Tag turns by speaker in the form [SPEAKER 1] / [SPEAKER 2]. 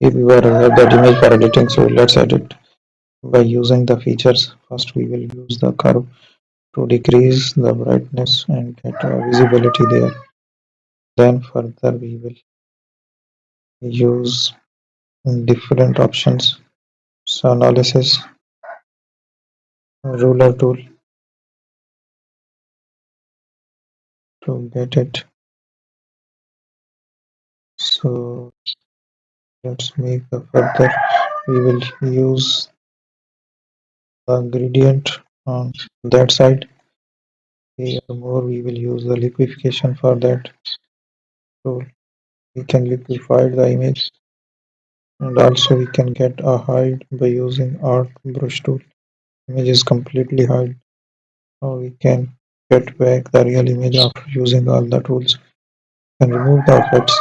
[SPEAKER 1] If we were to have that image for editing, so let's edit by using the features. First, we will use the curve to decrease the brightness and get visibility there. Then further we will use different options. So analysis, ruler tool to get it. So let's make the further. We will use the gradient on that side. Here more we will use the liquefaction for that tool. We can liquefy the image, and also we can get a hide by using art brush tool. Image is completely hide. Now we can get back the real image after using all the tools. And remove the effects.